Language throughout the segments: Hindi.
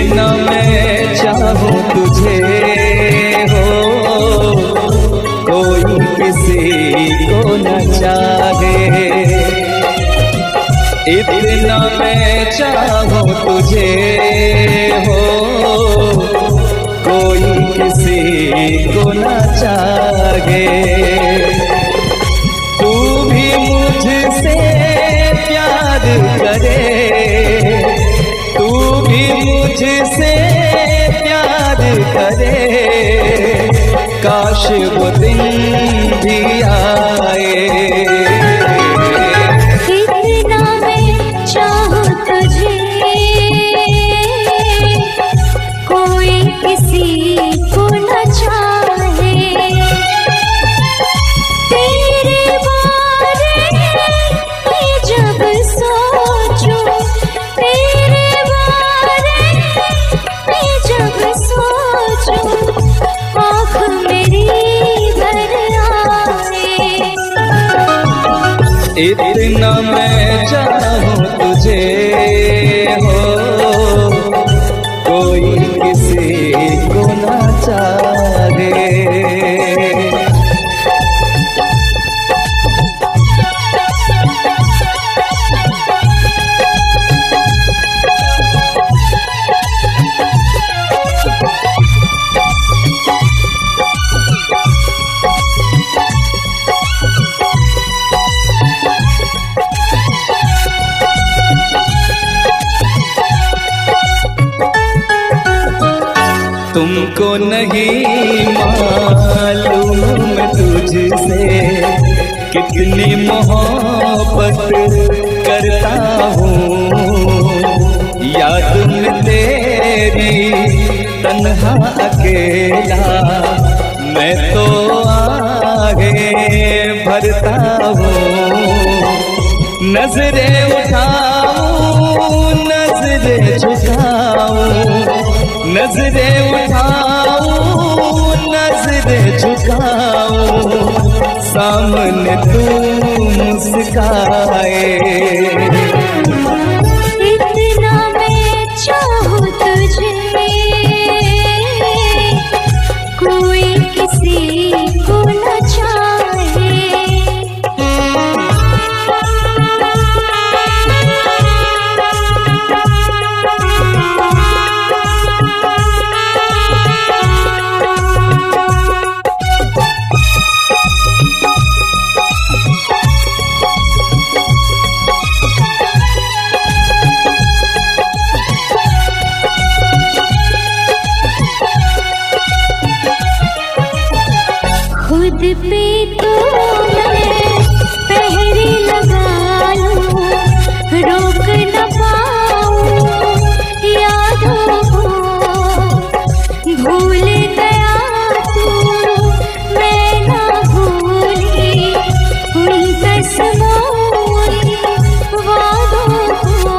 इतना मैं चाहूं तुझे हो, कोई किसी को न चाहे। इतना मैं चाहूं तुझे हो, कोई किसी को न चाहे। तू भी मुझसे प्यार करे, तू भी मुझसे प्यार करे, काश वो दिन भी आए। इतना मैं चाहूं तुझे, कोई किसी को न चाहे। तेरे बारे में जब सोचूं, तेरे बारे में जब सोचूं, आँख मेरी भर आए। इतना मैं चाहूं तुझे हो, कोई किसी को न चाहे। तुमको नहीं मालूम मैं तुझसे कितनी मोहब्बत करता हूँ। याद में तेरी तन्हा अकेला मैं तो आगे भरता हूँ। नजरें उठाऊं नजरें झुकाऊं, नजरें उठाऊं नजरें झुकाऊं, सामने तू मुस्काए। इतना मैं चाहूं तुझे, कोई किसी को न चाहे। खुद पे तो मैं पहरे लगा लूं, रोक न पाऊं यादों को। भूल गया तू मैं ना भूली उन कसमों वादों को।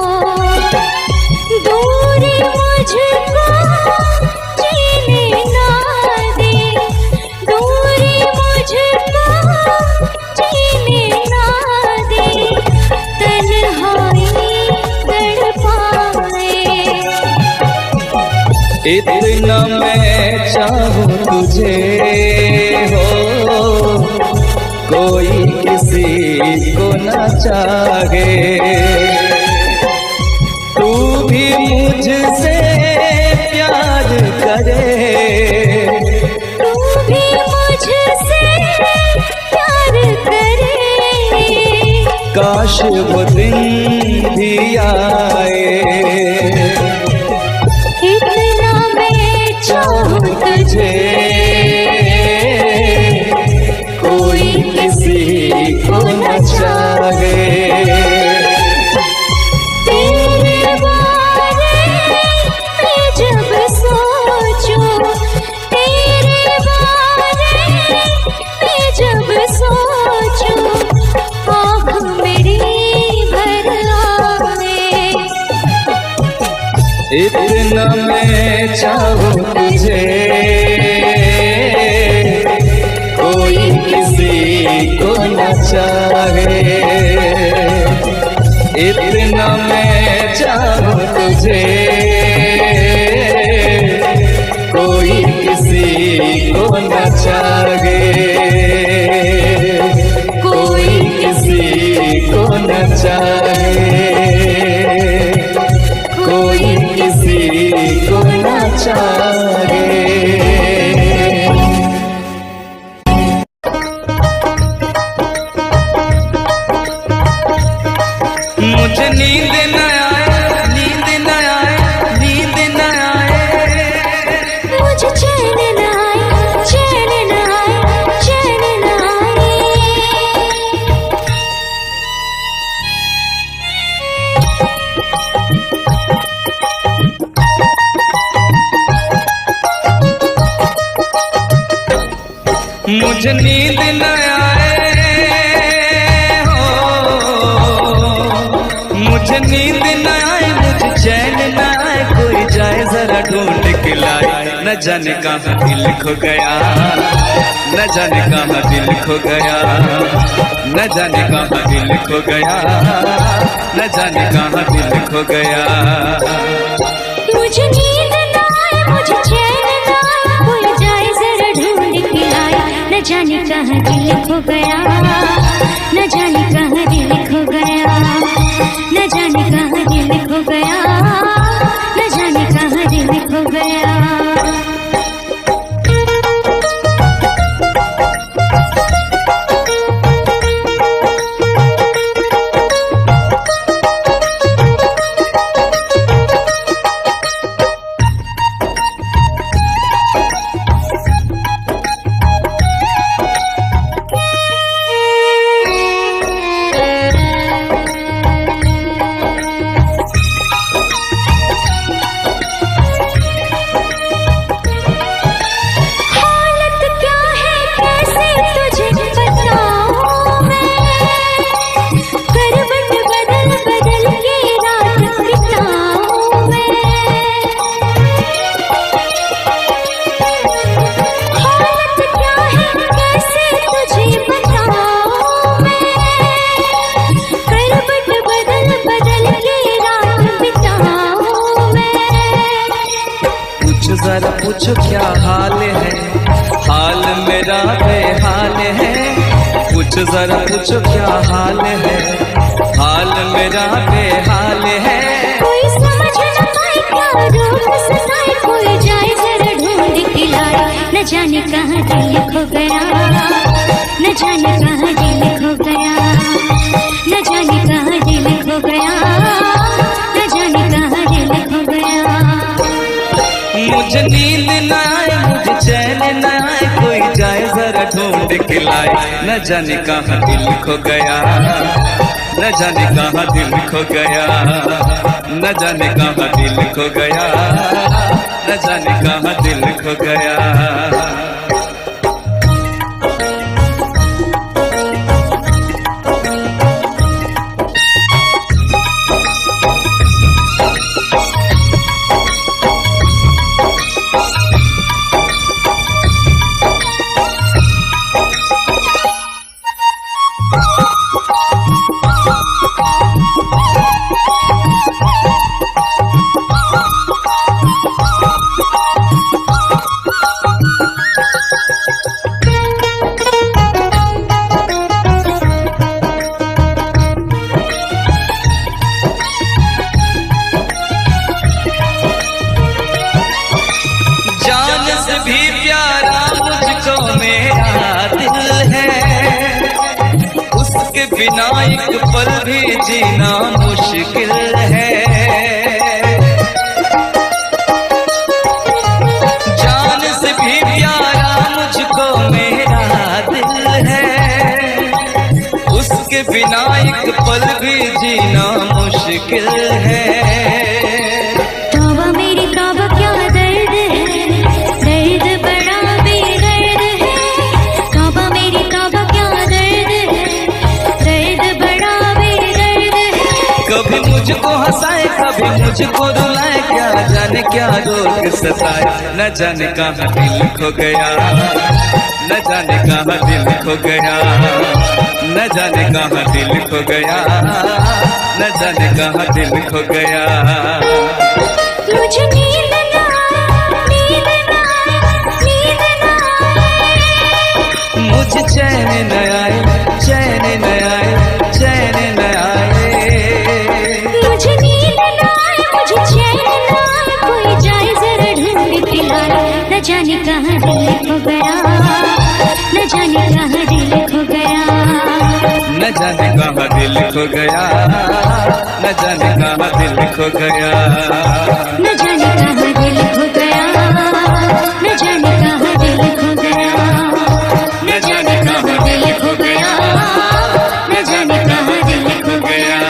दूरी मुझको जीने ना दे, दूरी मुझको जीने ना दे, तन्हाई तड़पाए। इतना मैं चाहूं तुझे हो, कोई किसी को न चाहे। तू भी मुझसे प्यार करे, तू भी मुझसे प्यार करे, काश वो दिन भी आए। इतना मैं चाहूं तुझे, कोई किसी को न चाहे। तेरे बारे में जब सोचूं, तेरे बारे में जब सोचूं, आँख मेरी भर आए। इतना मैं चाहूं तुझे, कोई किसी को न चाहे। इतना मैं चाहूं तुझे, मुझे नींद न आए हो, मुझे नींद न आए, मुझे चैन न आए, कोई जाए जरा ढूंढ के लाए। न जाने कहाँ दिल खो गया, न जाने कहाँ दिल खो गया, न जाने कहाँ दिल खो गया, न जाने कहाँ दिल खो गया। मुझे नींद न आए, मुझे चैन न आए, कोई जाए जरा ढूंढ के लाए। न जाने कहाँ दिल खो गया, न जाने कहाँ दिल खो गया, न जाने कहाँ दिल खो गया, न जाने कहाँ दिल खो गया। जरा पूछो क्या हाल है, हाल मेरा बेहाल है। पूछ जरा पूछो क्या हाल है, हाल मेरा बेहाल है। कोई समझ न पाए क्या रूप सताए, कोई जाए जरा ढूंढ के लाए। न जाने कहाँ दिल खो गया, न जाने कहाँ दिल खो गया, न जाने कहाँ दिल खो गया, न जाने कहाँ दिल खो गया। मुझे नींद न आए, मुझे चैन न आए, कोई जाए जरा ढूंढ के लाए। न जाने कहाँ दिल खो गया, न जाने कहाँ दिल खो गया, न जाने कहाँ दिल खो गया, न जाने कहाँ दिल खो गया। बिना एक पल भी जीना मुश्किल है। जान से भी प्यारा मुझको मेरा दिल है, उसके बिना एक पल भी जीना मुश्किल है। तौबा मेरी तौबा क्या दर्द है, दर्द बड़ा बेदर्द है। तौबा मेरी तौबा क्या दर्द है, दर्द बड़ा बेदर्द है। कभी मुझको हंसाए कभी मुझको रुलाए, क्या जाने क्या रोग सताए। न जाने कहाँ दिल खो गया, न जाने कहाँ दिल खो गया, न जाने कहाँ दिल खो गया, न जाने कहाँ दिल खो गया। मुझे नींद न आए, नींद न आए, नींद न आए। मुझे चैन न आए, चैन न आए, चैन न आए। मुझे नींद न आए, मुझे चैन न आए, कोई जाए जरा ढूंढ के लाए। न जाने कहाँ दिल खो गया, न जाने कहाँ दिल खो गया, न जाने कहाँ दिल खो गया, न जाने कहाँ दिल खो गया, न जाने कहाँ दिल खो गया, न जाने कहाँ दिल खो गया, न जाने कहाँ दिल खो गया, न जाने कहाँ दिल खो गया।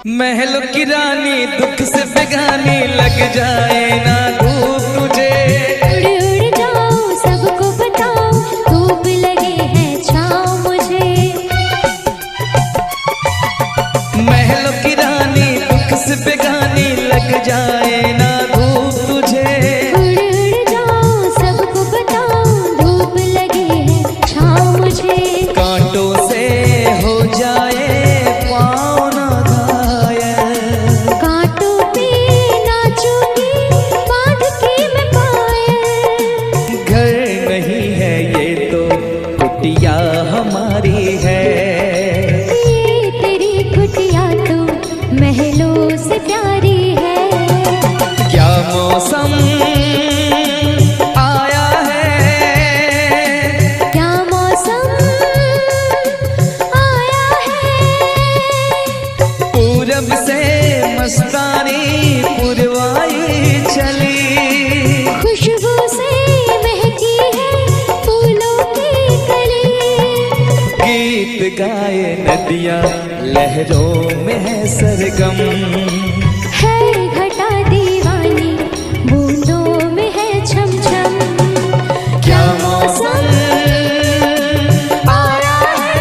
महलों की रानी दुख से बेगानी लग जाए ना धूप तुझे। उड़ उड़ जाओ सबको बताओ धूप लगे है छाँव मुझे। महलों की रानी दुख से बेगानी लग जाए ना धूप तुझे। उड़ उड़ जाओ सबको बताओ धूप लगे है छाँव मुझे। कांटों से हो जाए पाँव ना घायल, कांटों पे नाचूंगी बांध के मैं पायल। घर नहीं है ये तो कुटिया हमारी है। ये तेरी कुटिया तो महलों से प्यारी है। क्या मौसम आया है, क्या मौसम आया है। पूरब से मस्तानी पुरवाई चली। खुशबू से महकी है फूलों की कली। गीत गाए नदियाँ लहरों में है सरगम। है घटा दीवानी बूंदों में है छम छम। क्या मौसम आया है।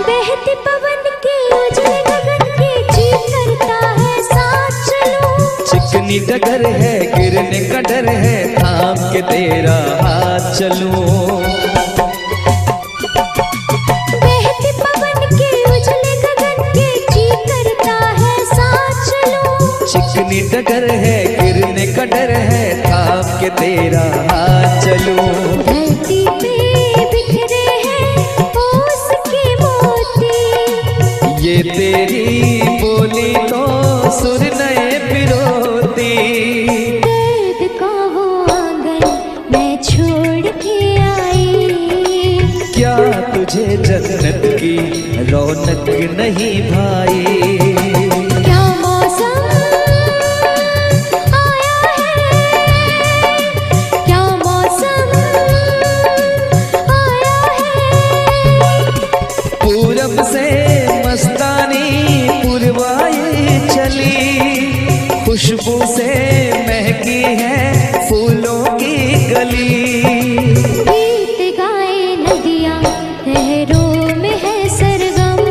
बहते पवन के उजले गगन के जी करता है साथ चलूं। चिकनी डगर है गिरने का डर है थाम के तेरा हाथ चलूं। बहते पवन के उजले गगन के जी करता है साथ चलूं। चिकनी डगर है गिरने का डर है थाम के तेरा हाथ चलूं। धरती पे बिखरे हैं ओस के मोती। ये तेरी बोली तो सुर नए पिरोती। दर्द का वो आंगन मैं छोड़ के आई। क्या तुझे जन्नत की रौनक नहीं भाई। क्या मौसम आया है। क्या मौसम आया है। पूरब से मस्तानी पुरवाई चली। खुशबू से महकी है फूलों की गली। गीत गाए नदियाँ लहरों में है सरगम।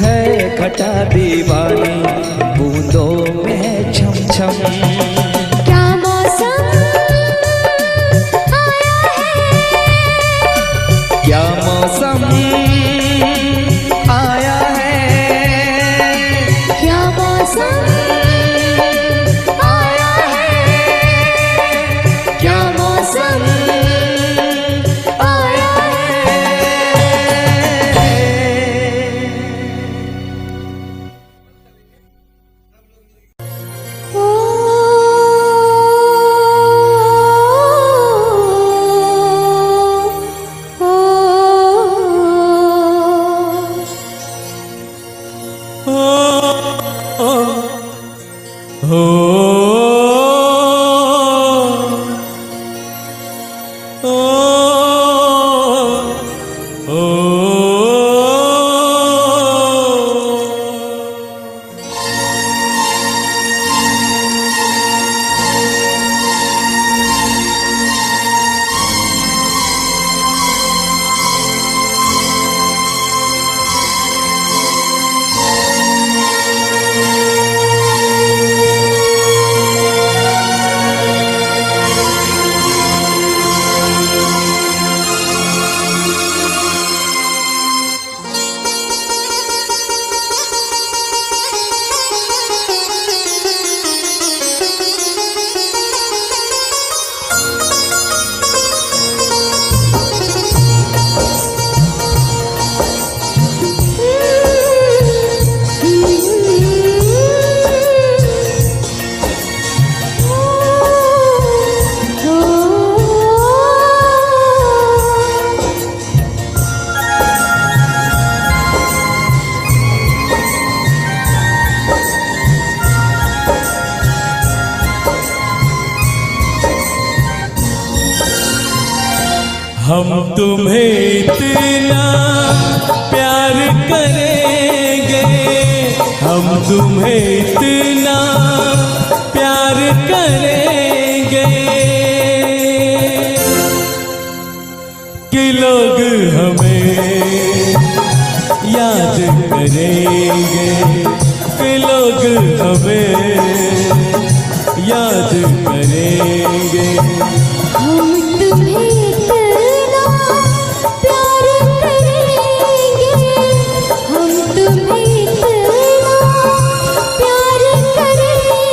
है घटा दीवानी बूंदों में है छम छम। क्या मौसम आया है। क्या मौसम आया है। क्या मौसम आया है। क्या मौसम आया है। हम तुम्हें इतना प्यार करेंगे, हम तुम्हें इतना प्यार करेंगे कि लोग हमें याद करेंगे, कि लोग हमें याद करेंगे। हम तुम्हें इतना प्यार करेंगे, हम तुम्हें इतना प्यार करेंगे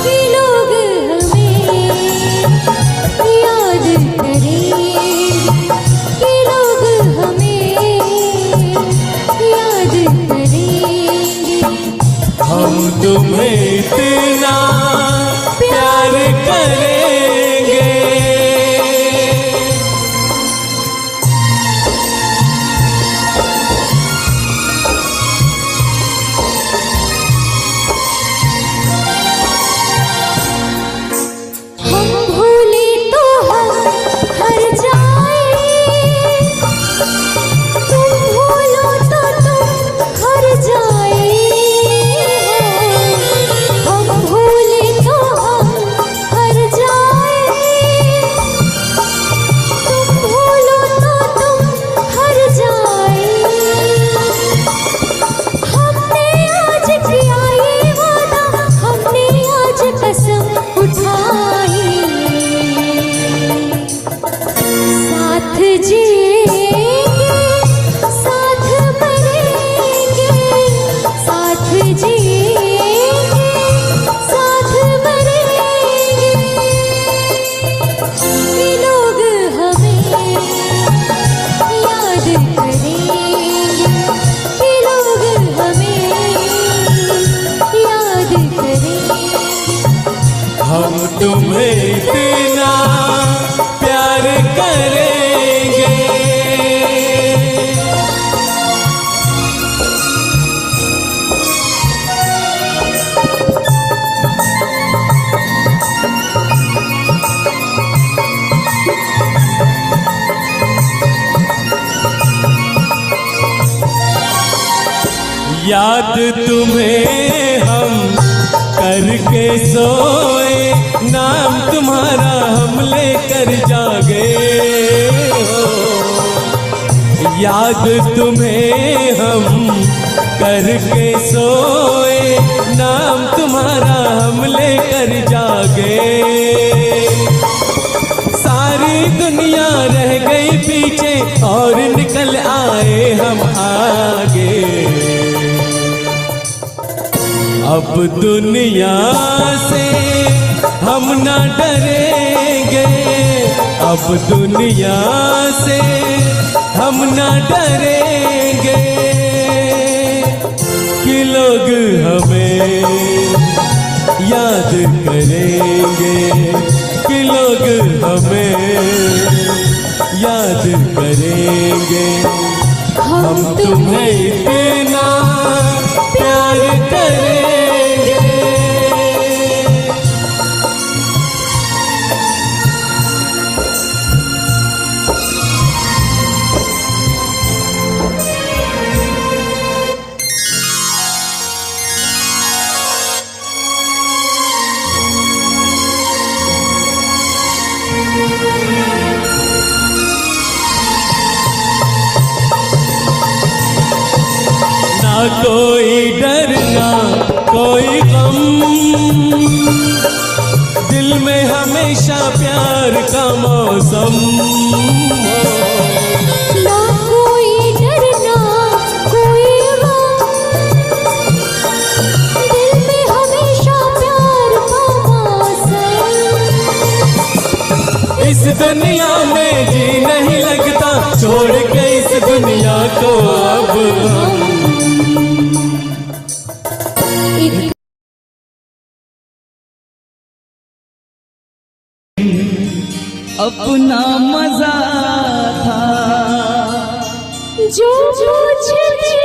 कि लोग हमें याद करेंगे, कि लोग हमें याद करेंगे। हम तुम्हें इतना प्यार करेंगे। हम भूले तो हम हर जाए, तुम भूलो तो तुम हर जाए। हम भूले तो हम हर जाए, तुम भूलो तो तुम हर जाए। हमने आज किया ये वादा, हमने आज कसम उठाई, साथ जिएंगे साथ मरेंगे, साथ जिएंगे साथ मरेंगे कि लोग हमें याद करेंगे, कि लोग हमें याद करेंगे। हम तुम्हें इतना प्यार करेंगे। याद तुम्हें हम करके सोए, नाम तुम्हारा हम लेकर जागे हो। याद तुम्हें हम करके सोए, नाम तुम्हारा हम लेकर जागे। सारी दुनिया रह गई पीछे और निकल आए हम आगे। अब दुनिया से हम ना डरेंगे, अब दुनिया से हम ना डरेंगे कि लोग हमें याद करेंगे, कि लोग हमें याद करेंगे। हम तुम्हें इतना प्यार करेंगे। ना कोई डर ना कोई गम, दिल में हमेशा प्यार का मौसम हो। ना कोई डर ना कोई गम, दिल में हमेशा प्यार का मौसम। इस दुनिया में जी नहीं लगता, छोड़ के इस दुनिया को अब हम अपना मजा था जो मुझे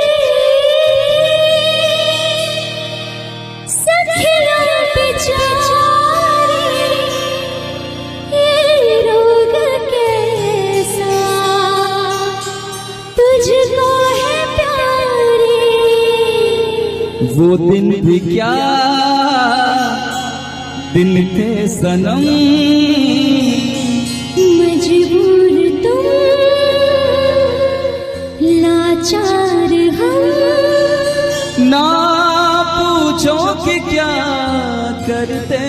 सखिया बेचारी ये वो दिन भी क्या दिन थे सनम, मजबूर तुम लाचार हम, ना पूछो कि क्या करते थे,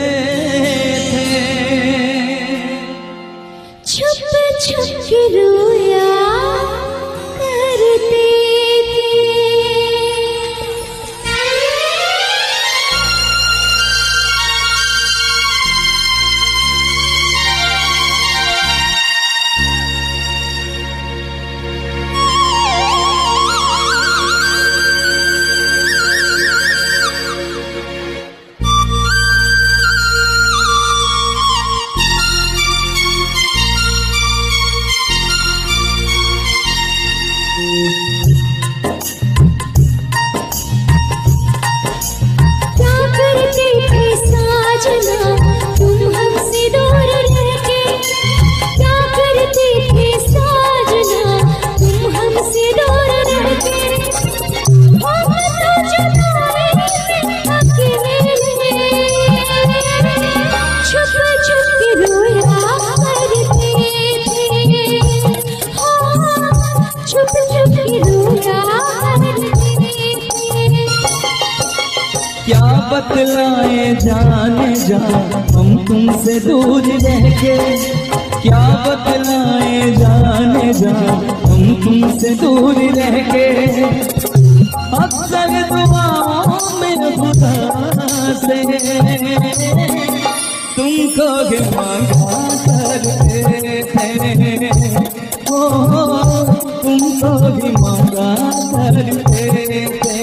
छुप छुप के रोया करते क्या बतलाए जाने जा हम तुमसे दूर रह के, क्या बतलाए जाने जा हम तुमसे दूर रह के, अक्सर दुआओं में खुदा से तुमको भी मांगा करते थे, ओ तुमको भी मांगा करते थे।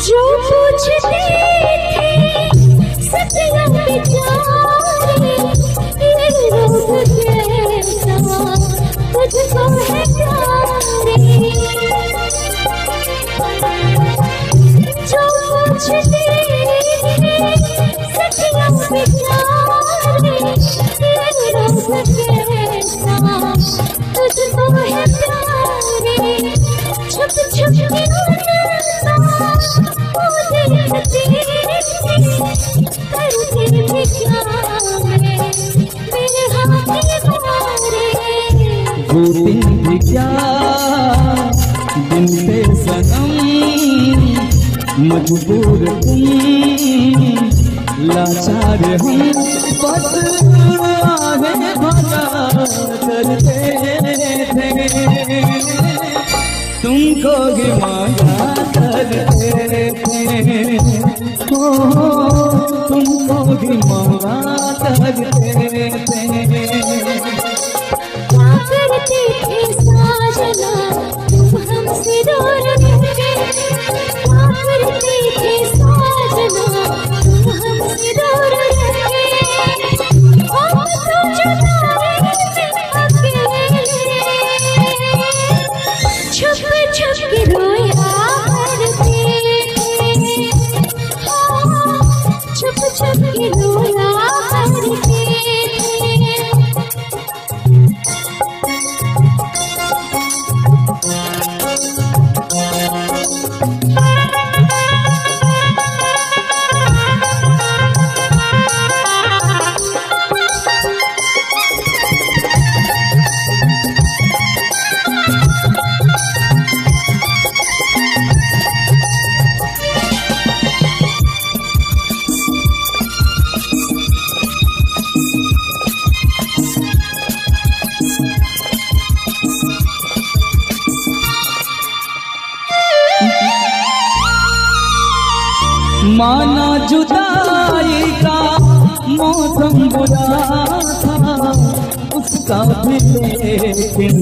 जो पूछते थे सपना बेचारे, ये रोग कैसा तुझको है प्यारे, जो पूछते थे सपना बेचारे, ये रोग कैसा तुझको है प्यारे, छुप छुप के वो दिन भी क्या दिन थे सनम, मजबूर तुम लाचार हम, बस आगे भगा करते थे, तुमको भी मांगा करते थे, ओ तुमको भी मांगा करते थे। करते थे साजना तुम हमसे दूर रहके, करते थे साजना तुम हमसे दूर रहके, हम तो जुदाई में अकेले, छुप छुप के रोया करते थे, छुप छुप के रोया करते थे। माना जुदाई का मौसम बुरा था उसका भी लेकिन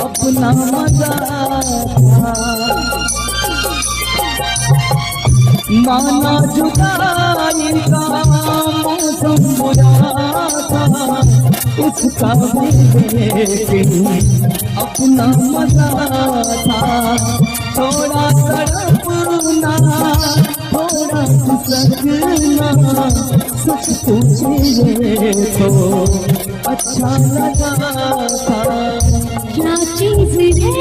अपना मजा था। माना जुदाई का मौसम बुरा था उसका भी लेकिन अपना मजा था। थोड़ा तड़पना थोड़ा सकना सच पूछिए तो अच्छा लगा था। क्या चीज है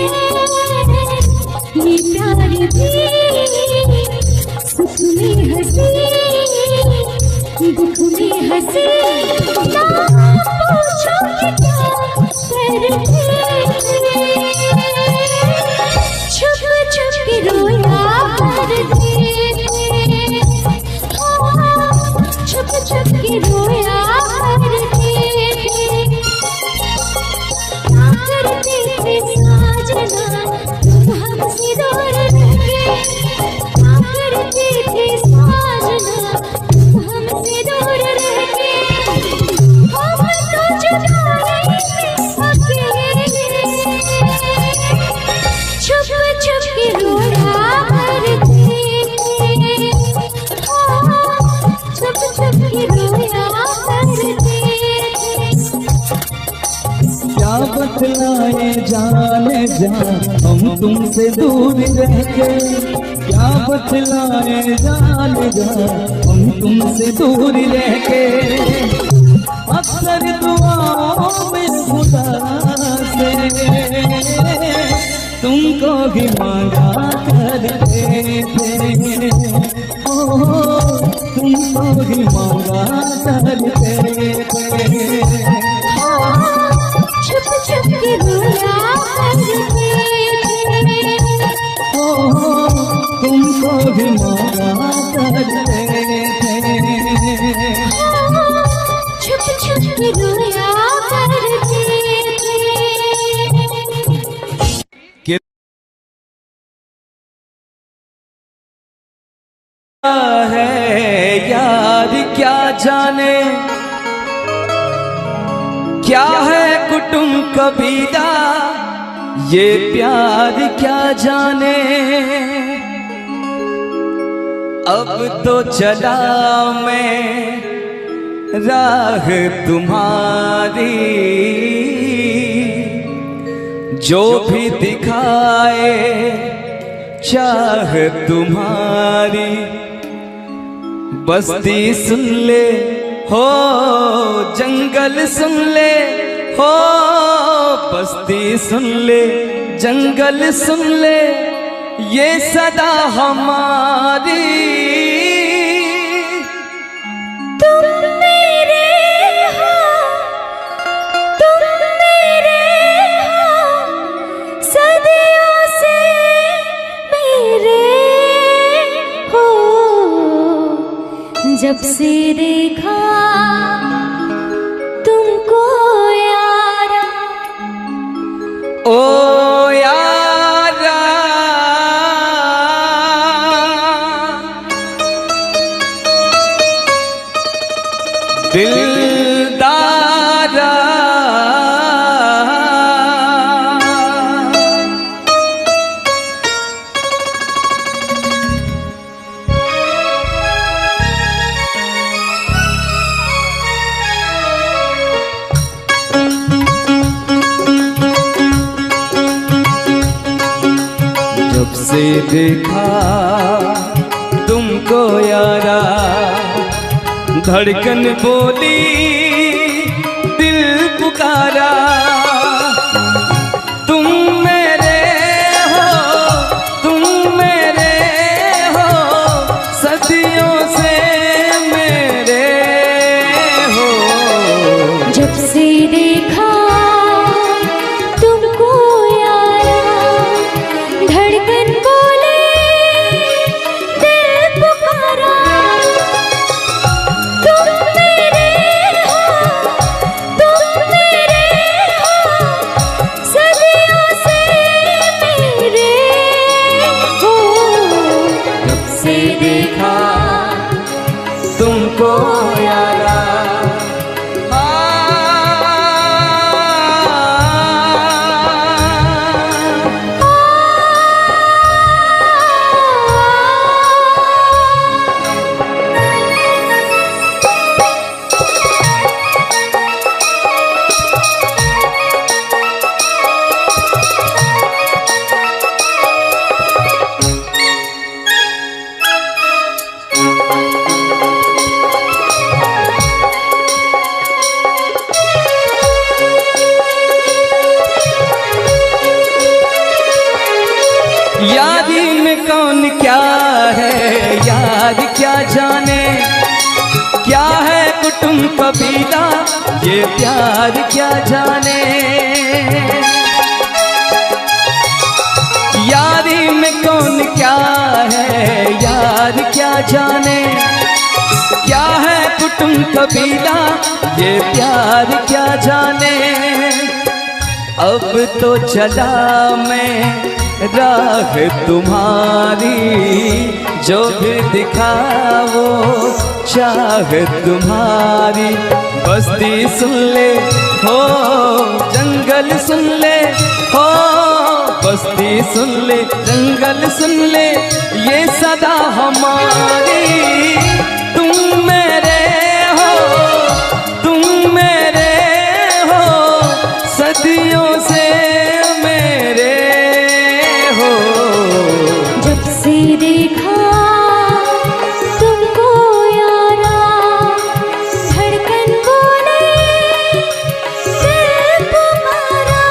ये प्यार भी, सुख में हंसी दुख में हंसी, ना पूछो कि क्या करते छुप छुप के रोया करते, छुप छुप के रोया करते थे साजना तुम हमसे दूर रहे, करते थे साजना तुम हमसे दूर रहे, हम तो जुदा अकेले छुप छुप के रोया करते, छुप छुप के रोया करते। क्या बतलाए जाने जा हम तुमसे दूर रह के, क्या बतलाए जाने जा हम तुमसे दूर रह के। अक्सर दुआओं में खुदा से तुमको भी मांगा करते थे, ओ तुमको भी मांगा करते थे। छुप छुप के रोया करते ओ तुमको भी मांगा करते थे। छुप छुप के रोया करते है यार क्या जाने, क्या है कुटुंब कबीला, ये प्यार क्या जाने। अब तो चला मैं राह तुम्हारी, जो भी दिखाए चाह तुम्हारी। बस्ती सुन ले हो जंगल सुन ले हो, बस्ती सुन ले जंगल सुन ले, ये सदा हमारी। तुम मेरे हो, तुम मेरे हो, सदियों से मेरे हो, जब से देखा तुमको यारा, ओ यारा दिलदारा, जब से देखा तुमको यारा, धड़कन बोली दिल पुकारा। तुम मेरे हो, तुम मेरे हो, सदियों से मेरे हो। जब से देखा तुमको यारा, धड़कन बोले दिल पुकारा। तुम मेरे हो, यारी में कौन क्या है यार क्या जाने, क्या है कुटुंब कबीला ये प्यार क्या जाने। यारी में कौन क्या है यार क्या जाने, क्या है कुटुंब कबीला ये प्यार क्या जाने। अब तो चला मैं राह तुम्हारी, जो भी दिखाओ चाह तुम्हारी। बस्ती सुन ले हो जंगल सुन ले हो, बस्ती सुन ले जंगल सुन ले ये सदा हमारी। तुम मेरे हो तुम मेरे हो सदियों से मेरे हो। जब से देखा तुमको यारा, धड़कन बोले दिल तुम्हारा।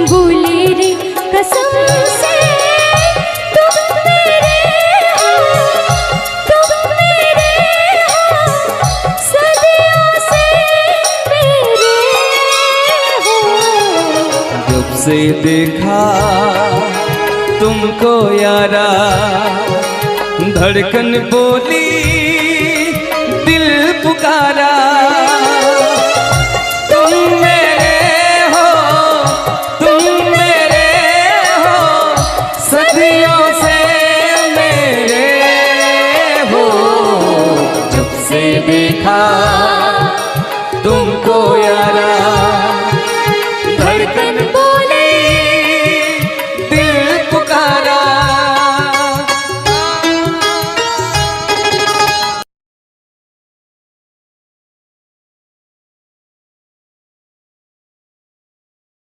बोले रे कसम से तुम मेरे हो सदियों से मेरे हो। जब से देखा तुमको यारा, धड़कन बोली दिल पुकारा। सदियों से मेरे हो। जब से देखा तुमको यारा, धड़कन